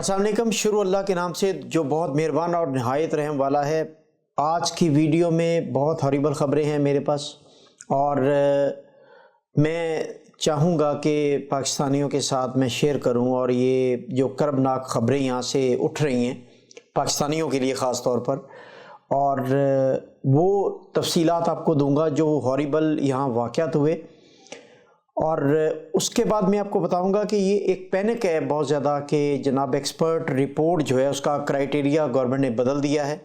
अस्सलाम वालेकुम। शुरू अल्लाह के नाम से जो बहुत मेहरबान और नहायत रहम वाला है। आज की वीडियो में बहुत हॉरिबल ख़बरें हैं मेरे पास और मैं चाहूँगा कि पाकिस्तानियों के साथ मैं शेयर करूँ। और ये जो कर्बनाक ख़बरें यहाँ से उठ रही हैं पाकिस्तानियों के लिए ख़ास तौर पर, और वो तफसीलात आपको दूंगा जो हॉरिबल यहाँ वाक़यात हुए। और उसके बाद मैं आपको बताऊंगा कि ये एक पैनिक है बहुत ज़्यादा कि जनाब एक्सपर्ट रिपोर्ट जो है उसका क्राइटेरिया गवर्नमेंट ने बदल दिया है,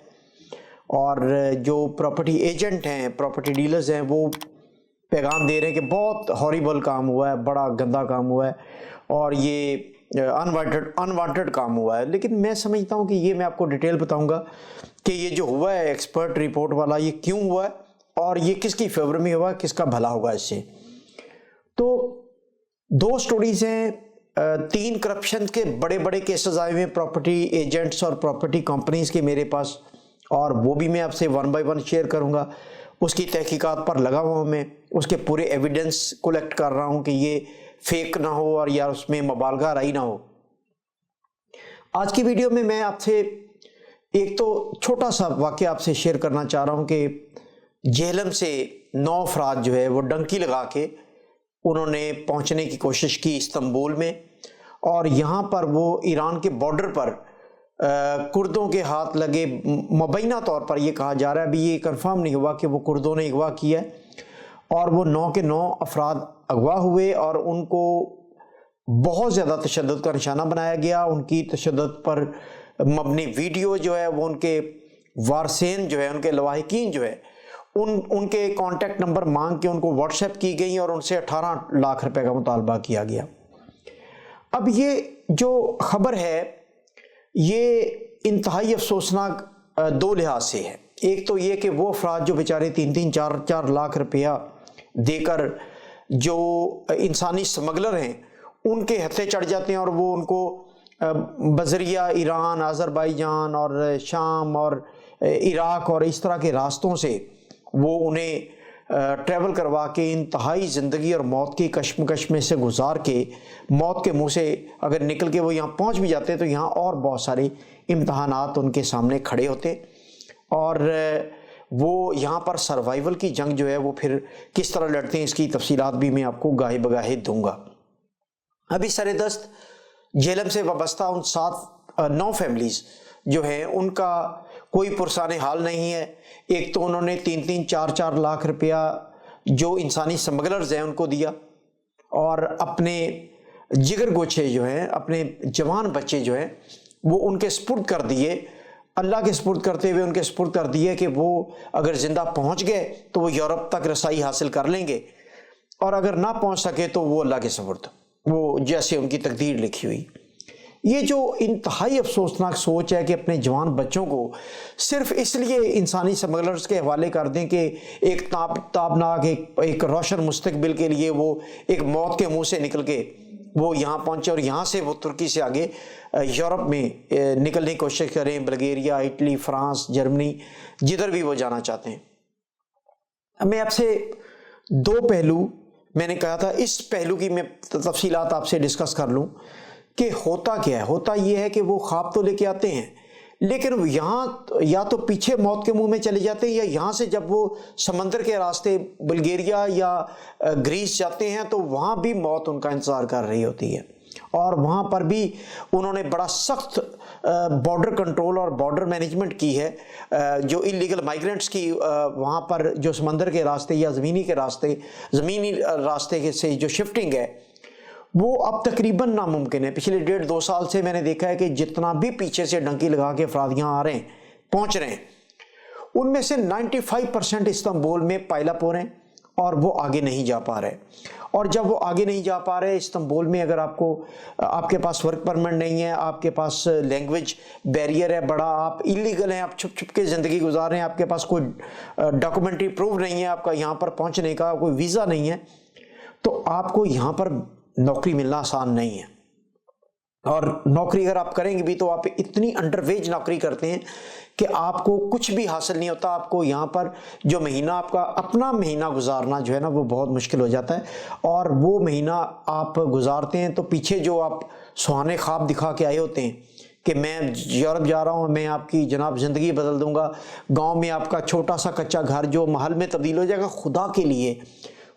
और जो प्रॉपर्टी एजेंट हैं, प्रॉपर्टी डीलर्स हैं, वो पैगाम दे रहे हैं कि बहुत हॉरिबल काम हुआ है, बड़ा गंदा काम हुआ है और ये अनवांटेड काम हुआ है। लेकिन मैं समझता हूँ कि ये मैं आपको डिटेल बताऊँगा कि ये जो हुआ है एक्सपर्ट रिपोर्ट वाला, ये क्यों हुआ है और ये किसकी फेवर में हुआ, किसका भला होगा इससे। तो दो स्टोरीज हैं, तीन करप्शन के बड़े बड़े केसेस आए हुए हैं प्रॉपर्टी एजेंट्स और प्रॉपर्टी कंपनीज के मेरे पास, और वो भी मैं आपसे वन बाय वन शेयर करूंगा। उसकी तहकीकात पर लगा हुआ हूँ मैं, उसके पूरे एविडेंस कलेक्ट कर रहा हूँ कि ये फेक ना हो और या उसमें मुबालगा राई ना हो। आज की वीडियो में मैं आपसे एक तो छोटा सा वाक़या आपसे शेयर करना चाह रहा हूँ कि जेहलम से 9 अफराद जो है वो डंकी लगा के उन्होंने पहुंचने की कोशिश की इस्तांबुल में, और यहाँ पर वो ईरान के बॉर्डर पर कुर्दों के हाथ लगे। मुबैना तौर पर ये कहा जा रहा है, अभी ये कंफर्म नहीं हुआ कि वो कुर्दों ने अगवा किया है, और वो 9 के 9 अफराद अगवा हुए और उनको बहुत ज़्यादा तशद्दुद का निशाना बनाया गया। उनकी तशद्दुद पर मबनी वीडियो जो है वो उनके वारसेन जो है, उनके लवाहिकीन जो है, उनके कॉन्टैक्ट नंबर मांग के उनको व्हाट्सएप की गई और उनसे 18 लाख रुपए का मुतालबा किया गया। अब ये जो खबर है ये इंतहाई अफसोसनाक दो लिहाज से है। एक तो ये कि वो अफराद जो बेचारे 3-3, 4-4 लाख रुपया देकर जो इंसानी स्मगलर हैं उनके हत्थे चढ़ जाते हैं, और वो उनको बजरिया ईरान, अज़रबैजान और शाम और इराक और इस तरह के रास्तों से वो उन्हें ट्रैवल करवा के इंतहाई ज़िंदगी और मौत की कश्मकश में से गुजार के मौत के मुंह से अगर निकल के वो यहाँ पहुँच भी जाते तो यहाँ और बहुत सारे इम्तहानात उनके सामने खड़े होते, और वो यहाँ पर सर्वाइवल की जंग जो है वो फिर किस तरह लड़ते हैं इसकी तफसीलात भी मैं आपको गाहे बगाहे दूंगा। अभी सरेदस्त जेहलम से वाबस्ता उन 9 फैमिलीज़ जो है उनका कोई पुरसाने हाल नहीं है। एक तो उन्होंने 3-3, 4-4 लाख रुपया जो इंसानी स्मगलर्स हैं उनको दिया, और अपने जिगर गोछे जो हैं, अपने जवान बच्चे जो हैं वो उनके स्पुर्द कर दिए, अल्लाह के स्पुर्द करते हुए उनके स्पुर्द कर दिए कि वो अगर ज़िंदा पहुंच गए तो वो यूरोप तक रसाई हासिल कर लेंगे, और अगर ना पहुंच सके तो वो अल्लाह के स्पुर्द, वो जैसे उनकी तकदीर लिखी हुई। ये जो इंतहाई अफसोसनाक सोच है कि अपने जवान बच्चों को सिर्फ इसलिए इंसानी स्मगलर्स के हवाले कर दें कि एक ताबनाक एक रोशन मुस्तकबिल के लिए वो एक मौत के मुंह से निकल के वो यहाँ पहुँचे और यहाँ से वो तुर्की से आगे यूरोप में निकलने की कोशिश करें, बल्गेरिया, इटली, फ्रांस, जर्मनी, जिधर भी वो जाना चाहते हैं। अब मैं आपसे 2 पहलू, मैंने कहा था इस पहलू की मैं तफसीलात आपसे डिस्कस कर लूँ कि होता क्या है। होता ये है कि वो ख्वाब तो लेके आते हैं, लेकिन यहाँ या तो पीछे मौत के मुंह में चले जाते हैं, या यहाँ से जब वो समंदर के रास्ते बल्गेरिया या ग्रीस जाते हैं तो वहाँ भी मौत उनका इंतज़ार कर रही होती है, और वहाँ पर भी उन्होंने बड़ा सख्त बॉर्डर कंट्रोल और बॉर्डर मैनेजमेंट की है। जो इलीगल माइग्रेंट्स की वहाँ पर जो समंदर के रास्ते या ज़मीनी रास्ते से जो शिफ्टिंग है वो अब तकरीबन नामुमकिन है। पिछले 1.5-2 साल से मैंने देखा है कि जितना भी पीछे से डंकी लगा के अफराद यहाँ आ रहे हैं, पहुँच रहे हैं, उनमें से 95% इस्तांबुल में पाइलअप हो रहे हैं और वो आगे नहीं जा पा रहे। और जब वो आगे नहीं जा पा रहे इस्तांबुल में, अगर आपके पास वर्क परमिट नहीं है, आपके पास लैंग्वेज बैरियर है बड़ा, आप इलीगल हैं, आप छुप छुप के ज़िंदगी गुजार रहे हैं, आपके पास कोई डॉक्यूमेंट्री प्रूफ नहीं है आपका यहाँ पर पहुँचने का, कोई वीज़ा नहीं है, तो आपको यहाँ पर नौकरी मिलना आसान नहीं है। और नौकरी अगर आप करेंगे भी तो आप इतनी अंडरवेज नौकरी करते हैं कि आपको कुछ भी हासिल नहीं होता। आपको यहाँ पर जो महीना आपका अपना महीना गुजारना जो है ना वो बहुत मुश्किल हो जाता है, और वो महीना आप गुजारते हैं तो पीछे जो आप सुहाने ख्वाब दिखा के आए होते हैं کہ میں یورپ جا رہا ہوں، میں آپ کی جناب زندگی بدل دوں گا، گاؤں میں آپ کا چھوٹا سا کچا گھر جو محل میں تبدیل ہو جائے گا،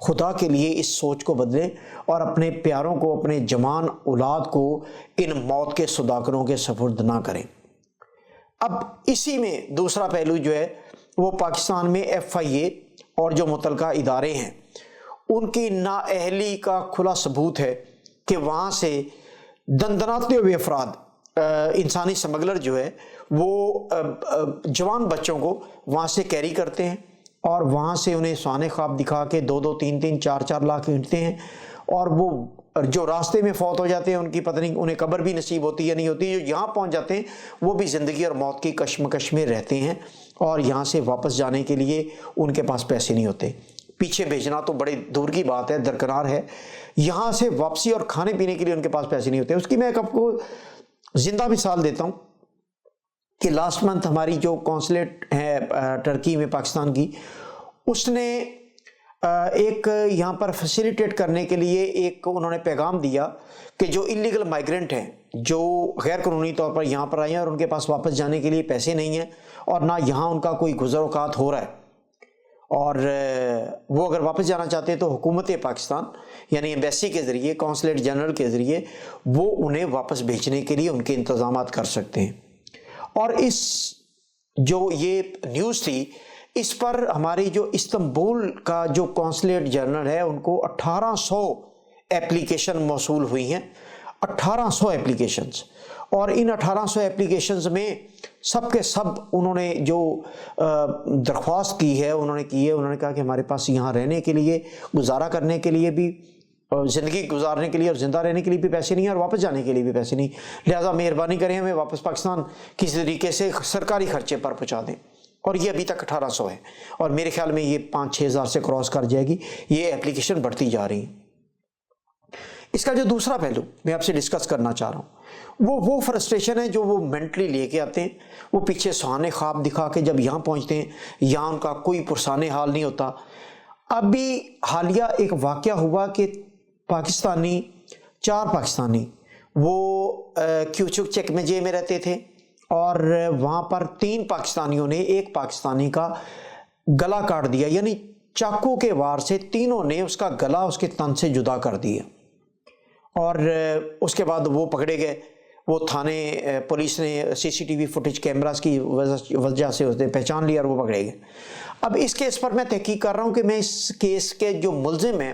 خدا کے لیے اس سوچ کو بدلیں اور اپنے پیاروں کو، اپنے جوان اولاد کو ان موت کے صداقروں کے سپرد نہ کریں۔ اب اسی میں دوسرا پہلو جو ہے وہ پاکستان میں FIA اور جو متعلقہ ادارے ہیں ان کی نااہلی کا کھلا ثبوت ہے کہ وہاں سے دندناتے ہوئے افراد، انسانی سمگلر جو ہے وہ جوان بچوں کو وہاں سے کیری کرتے ہیں اور وہاں سے انہیں سونے خواب دکھا کے 2-2 3-3 4-4 لاکھ اینٹتے ہیں، اور وہ جو راستے میں فوت ہو جاتے ہیں ان کی پتہ نہیں انہیں قبر بھی نصیب ہوتی یا نہیں ہوتی، جو یہاں پہنچ جاتے ہیں وہ بھی زندگی اور موت کی کشمکش میں رہتے ہیں اور یہاں سے واپس جانے کے لیے ان کے پاس پیسے نہیں ہوتے۔ پیچھے بھیجنا تو بڑے دور کی بات ہے، درکنار ہے، یہاں سے واپسی اور کھانے پینے کے لیے ان کے پاس پیسے نہیں ہوتے۔ اس کی میں آپ کو زندہ مثال دیتا ہوں کہ لاسٹ منتھ ہماری جو کونسلیٹ ہے ٹرکی میں پاکستان کی، اس نے ایک یہاں پر فیسیلیٹیٹ کرنے کے لیے ایک انہوں نے پیغام دیا کہ جو انلیگل مائیگرنٹ ہیں، جو غیر قانونی طور پر یہاں پر آئے ہیں اور ان کے پاس واپس جانے کے لیے پیسے نہیں ہیں اور نہ یہاں ان کا کوئی گزر اوقات ہو رہا ہے، اور وہ اگر واپس جانا چاہتے ہیں تو حکومت پاکستان یعنی ایمبیسی کے ذریعے، کونسلیٹ جنرل کے ذریعے وہ انہیں واپس بھیجنے کے لیے ان کے انتظامات کر سکتے ہیں۔ اور اس جو یہ نیوز تھی اس پر ہماری جو استنبول کا جو کونسلیٹ جنرل ہے ان کو 1800 اپلیکیشن موصول ہوئی ہیں، 1800 اپلیکیشنز، اور ان 1800 اپلیکیشنز میں سب کے سب انہوں نے جو درخواست کی ہے انہوں نے کہا کہ ہمارے پاس یہاں رہنے کے لیے، گزارا کرنے کے لیے بھی، زندگی گزارنے کے لیے اور زندہ رہنے کے لیے بھی پیسے نہیں ہیں اور واپس جانے کے لیے بھی پیسے نہیں، لہٰذا مہربانی کریں ہمیں واپس پاکستان کسی طریقے سے سرکاری خرچے پر پہنچا دیں۔ اور یہ ابھی تک 1800 ہے اور میرے خیال میں یہ 5-6 ہزار سے کراس کر جائے گی، یہ اپلیکیشن بڑھتی جا رہی ہیں۔ اس کا جو دوسرا پہلو میں آپ سے ڈسکس کرنا چاہ رہا ہوں وہ فرسٹریشن ہے جو وہ مینٹلی لے کے آتے ہیں، وہ پیچھے سہانے خواب دکھا کے جب یہاں پہنچتے ہیں یہاں ان کا کوئی پرسان حال نہیں ہوتا۔ ابھی حالیہ ایک واقعہ ہوا کہ 4 پاکستانی وہ کیوچک چیک میں جے میں رہتے تھے اور وہاں پر 3 پاکستانیوں نے ایک پاکستانی کا گلا کاٹ دیا، یعنی چاقو کے وار سے تینوں نے اس کا گلا اس کے تن سے جدا کر دیا، اور اس کے بعد وہ پکڑے گئے۔ وہ تھانے پولیس نے CCTV فوٹیج کیمراز کی وجہ سے اس نے پہچان لیا اور وہ پکڑے گئے۔ اب اس کیس پر میں تحقیق کر رہا ہوں کہ میں اس کیس کے جو ملزم ہیں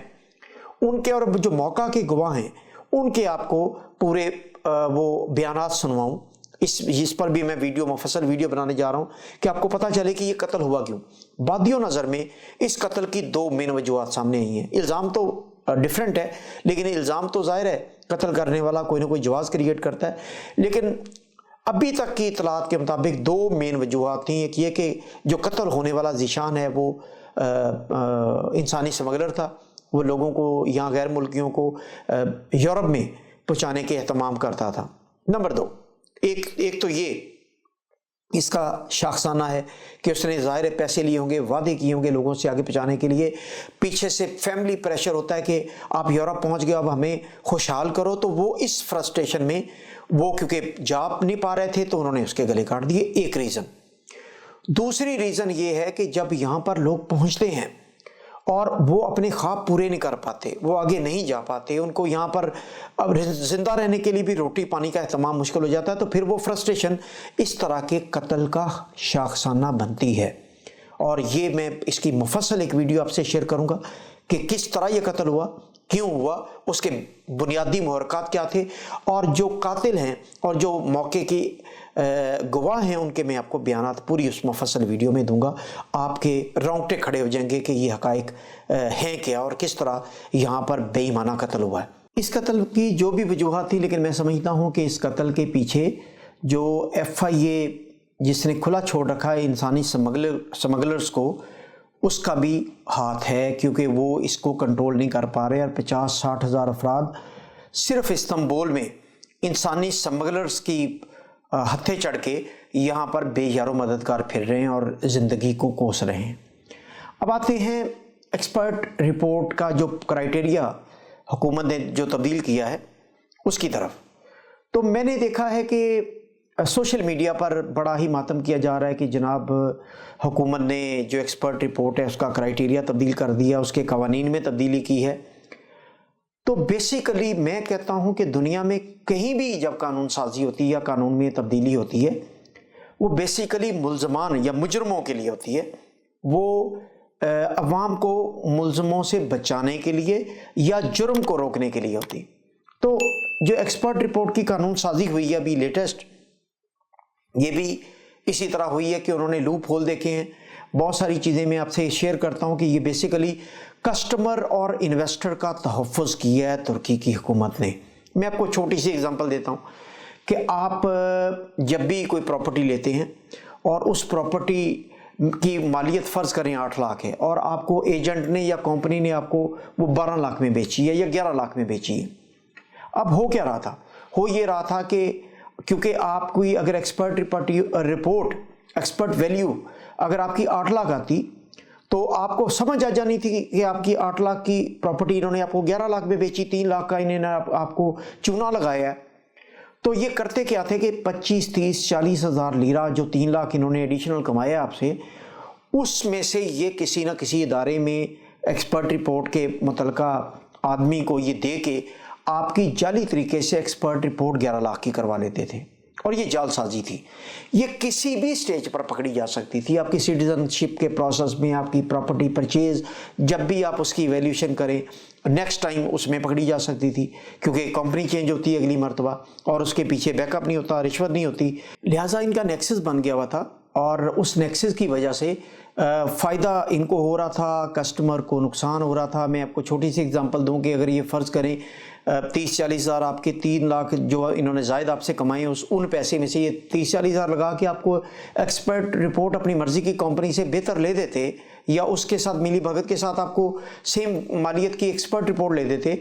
ان کے اور جو موقع کے گواہ ہیں ان کے آپ کو پورے وہ بیانات سنواؤں۔ اس پر بھی میں مفصل ویڈیو بنانے جا رہا ہوں کہ آپ کو پتہ چلے کہ یہ قتل ہوا کیوں۔ بادیوں نظر میں اس قتل کی 2 مین وجوہات سامنے آئی ہیں۔ الزام تو ڈیفرنٹ ہے لیکن الزام تو ظاہر ہے قتل کرنے والا کوئی نہ کوئی جواز کریٹ کرتا ہے، لیکن ابھی تک کی اطلاعات کے مطابق 2 مین وجوہات تھیں۔ ایک یہ کہ جو قتل ہونے والا ذیشان ہے وہ انسانی سمگلر تھا، وہ لوگوں کو یہاں غیر ملکیوں کو یورپ میں پہنچانے کے اہتمام کرتا تھا۔ نمبر 2، ایک تو یہ اس کا شاخسانہ ہے کہ اس نے ظاہر پیسے لیے ہوں گے، وعدے کیے ہوں گے لوگوں سے آگے پہنچانے کے لیے، پیچھے سے فیملی پریشر ہوتا ہے کہ آپ یورپ پہنچ گئے اب ہمیں خوشحال کرو، تو وہ اس فرسٹریشن میں وہ کیونکہ جا نہیں پا رہے تھے تو انہوں نے اس کے گلے کاٹ دیے، ایک ریزن۔ دوسری ریزن یہ ہے کہ جب یہاں پر لوگ پہنچتے ہیں اور وہ اپنے خواب پورے نہیں کر پاتے، وہ آگے نہیں جا پاتے، ان کو یہاں پر اب زندہ رہنے کے لیے بھی روٹی پانی کا اہتمام مشکل ہو جاتا ہے، تو پھر وہ فرسٹریشن اس طرح کے قتل کا شاخسانہ بنتی ہے۔ اور یہ میں اس کی مفصل ایک ویڈیو آپ سے شیئر کروں گا کہ کس طرح یہ قتل ہوا، کیوں ہوا، اس کے بنیادی محرکات کیا تھے، اور جو قاتل ہیں اور جو موقع کی گواہ ہیں ان کے میں آپ کو بیانات پوری اس مفصل ویڈیو میں دوں گا۔ آپ کے رونگٹے کھڑے ہو جائیں گے کہ یہ حقائق ہیں کیا اور کس طرح یہاں پر بے ایمانہ قتل ہوا ہے۔ اس قتل کی جو بھی وجوہات تھی، لیکن میں سمجھتا ہوں کہ اس قتل کے پیچھے جو FIA جس نے کھلا چھوڑ رکھا ہے انسانی سمگلرز کو، اس کا بھی ہاتھ ہے، کیونکہ وہ اس کو کنٹرول نہیں کر پا رہے اور 50-60 ہزار افراد صرف استنبول میں انسانی سمگلرز کی ہتھے چڑھ کے یہاں پر بے یار و مددگار پھر رہے ہیں اور زندگی کو کوس رہے ہیں۔ اب آتے ہیں ایکسپرٹ رپورٹ کا جو کرائٹیریا حکومت نے جو تبدیل کیا ہے اس کی طرف۔ تو میں نے دیکھا ہے کہ सोशल मीडिया पर बड़ा ही मातम किया जा रहा है कि जनाब हुकूमत ने जो एक्सपर्ट रिपोर्ट है उसका क्राइटेरिया तब्दील कर दिया, उसके कवानीन में तब्दीली की है। तो बेसिकली मैं कहता हूँ कि दुनिया में कहीं भी जब कानून साजी होती है या कानून में तब्दीली होती है, वो बेसिकली मुल्ज़मान या मुजरमों के लिए होती है। वो अवाम को मुल्ज़मों से बचाने के लिए या जुर्म को रोकने के लिए होती। तो जो एक्सपर्ट रिपोर्ट की कानून साजी हुई है अभी लेटेस्ट, ये भी इसी तरह हुई है कि उन्होंने लूप होल देखे हैं। बहुत सारी चीज़ें मैं आपसे शेयर करता हूँ कि ये बेसिकली कस्टमर और इन्वेस्टर का तहफ़्फ़ुज़ किया है तुर्की की हुकूमत ने। मैं आपको छोटी सी एग्जांपल देता हूँ कि आप जब भी कोई प्रॉपर्टी लेते हैं और उस प्रॉपर्टी की मालियत फ़र्ज़ करें 8 लाख है और आपको एजेंट ने या कंपनी ने आपको वो 12 लाख में बेची है या 11 लाख में बेची है। अब हो क्या रहा था? हो ये रहा था कि क्योंकि आप कोई अगर एक्सपर्ट रिपोर्ट एक्सपर्ट वैल्यू अगर आपकी 8 लाख आती तो आपको समझ आ जानी थी कि आपकी 8 लाख की प्रॉपर्टी इन्होंने आपको 11 लाख में बेची, 3 लाख का इन्होंने आपको चूना लगाया है। तो ये करते क्या थे कि 25, 30, 40 हज़ार लीरा जो 3 लाख इन्होंने एडिशनल कमाया आपसे, उसमें से ये किसी न किसी इदारे में एक्सपर्ट रिपोर्ट के मुतलका आदमी को ये दे के आपकी जाली तरीके से एक्सपर्ट रिपोर्ट 11 लाख की करवा लेते थे। और ये जालसाजी थी। ये किसी भी स्टेज पर पकड़ी जा सकती थी। आपकी सिटीजनशिप के प्रोसेस में, आपकी प्रॉपर्टी परचेज जब भी आप उसकी वैल्यूएशन करें, नेक्स्ट टाइम उसमें पकड़ी जा सकती थी, क्योंकि कंपनी चेंज होती है अगली मरतबा और उसके पीछे बैकअप नहीं होता, रिश्वत नहीं होती। लिहाजा इनका नेक्सस बन गया हुआ था और उस नेक्सस की वजह से फ़ायदा इनको हो रहा था, कस्टमर को नुकसान हो रहा था। मैं आपको छोटी सी एग्जांपल दूं कि अगर ये फ़र्ज़ करें 30-40 हज़ार आपके 3 लाख जो इन्होंने ज़ायद आपसे कमाए उन पैसे में से ये 30-40 हज़ार लगा के आपको एक्सपर्ट रिपोर्ट अपनी मर्ज़ी की कंपनी से बेहतर ले देते या उसके साथ मिली भगत के साथ आपको सेम मालियत की एक्सपर्ट रिपोर्ट ले देते,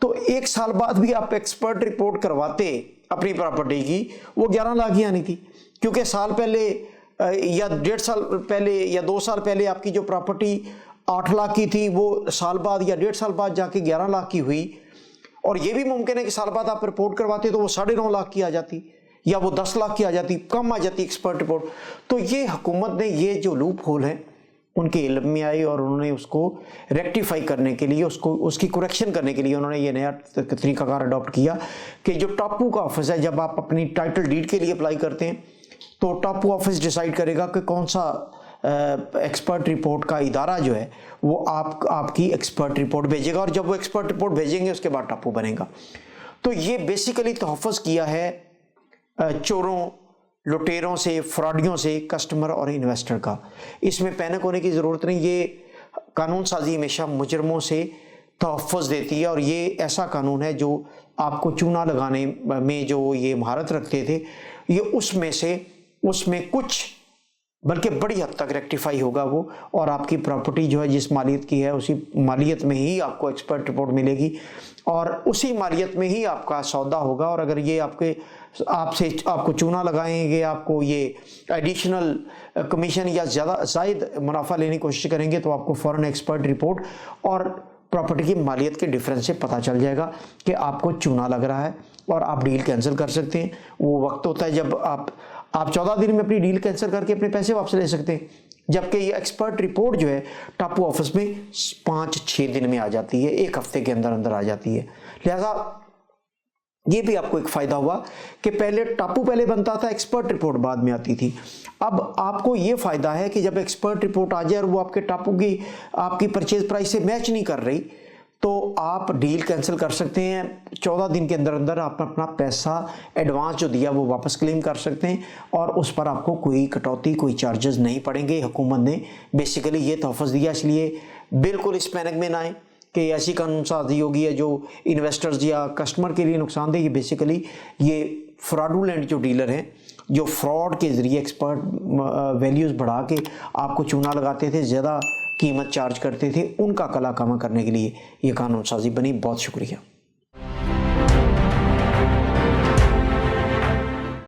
तो 1 साल बाद भी आप एक्सपर्ट रिपोर्ट करवाते अपनी प्रॉपर्टी की, वो 11 लाख ही आनी थी। क्योंकि साल पहले या 1.5 साल पहले या 2 साल पहले आपकी जो प्रॉपर्टी 8 लाख की थी वो साल बाद या 1.5 साल बाद जाके 11 लाख की हुई। और ये भी मुमकिन है कि साल बाद आप रिपोर्ट करवाते तो वो 9.5 लाख की आ जाती या वो 10 लाख की आ जाती, कम आ जाती एक्सपर्ट रिपोर्ट। तो ये हुकूमत ने ये जो लूप होल है उनके इल्म में आई और उन्होंने उसको रेक्टिफाई करने के लिए, उसकी करेक्शन करने के लिए उन्होंने ये नया तरीकाकार अडॉप्ट किया कि जो टापू का ऑफिस है, जब आप अपनी टाइटल डीड के लिए अप्लाई करते हैं तो टापू ऑफिस डिसाइड करेगा कि कौन सा एक्सपर्ट रिपोर्ट का इदारा जो है वो आपकी एक्सपर्ट रिपोर्ट भेजेगा, और जब वो एक्सपर्ट रिपोर्ट भेजेंगे उसके बाद टापू बनेगा। तो ये बेसिकली तहफ़्फ़ुज़ किया है चोरों, लुटेरों से, फ्रॉडियों से कस्टमर और इन्वेस्टर का। इसमें पैनिक होने की ज़रूरत नहीं। ये कानून साजी हमेशा मुजरमों से तहफ़्फ़ुज़ देती है और ये ऐसा कानून है जो आपको चूना लगाने में जो ये महारत रखते थे, ये उसमें कुछ बल्कि बड़ी हद तक रेक्टिफाई होगा वो, और आपकी प्रॉपर्टी जो है जिस मालियत की है उसी मालियत में ही आपको एक्सपर्ट रिपोर्ट मिलेगी और उसी मालियत में ही आपका सौदा होगा। और अगर ये आपको चूना लगाएंगे, आपको ये एडिशनल कमीशन या ज़्यादा ज़ायद मुनाफा लेने की कोशिश करेंगे तो आपको फ़ौरन एक्सपर्ट रिपोर्ट और प्रॉपर्टी की मालियत के डिफरेंस से पता चल जाएगा कि आपको चूना लग रहा है और आप डील कैंसिल कर सकते हैं। वो वक्त होता है जब आप 14 दिन में अपनी डील कैंसिल करके अपने पैसे वापस ले सकते हैं, जबकि ये एक्सपर्ट रिपोर्ट जो है टापू ऑफिस में 5-6 दिन में आ जाती है, 1 हफ्ते के अंदर अंदर आ जाती है। लिहाजा ये भी आपको एक फ़ायदा हुआ कि टापू पहले बनता था, एक्सपर्ट रिपोर्ट बाद में आती थी। अब आपको ये फ़ायदा है कि जब एक्सपर्ट रिपोर्ट आ जाए और वो आपके टापू की आपकी परचेज प्राइस से मैच नहीं कर रही तो आप डील कैंसिल कर सकते हैं। 14 दिन के अंदर अंदर आप अपना पैसा एडवांस जो दिया वो वापस क्लेम कर सकते हैं और उस पर आपको कोई कटौती, कोई चार्जेस नहीं पड़ेंगे। हुकूमत ने बेसिकली ये तोहफ़्फ़ुज़ दिया, इसलिए बिल्कुल इस पैनिक में ना आए कि ऐसी कानून साजी होगी है जो इन्वेस्टर्स या कस्टमर के लिए नुकसानदेह। ये बेसिकली ये फ्रॉडुलेंट जो डीलर हैं जो फ्रॉड के ज़रिए एक्सपर्ट वैल्यूज़ बढ़ा के आपको चूना लगाते थे, ज़्यादा कीमत चार्ज करते थे, उनका कला कमा करने के लिए ये कानून साजी बनी। बहुत शुक्रिया।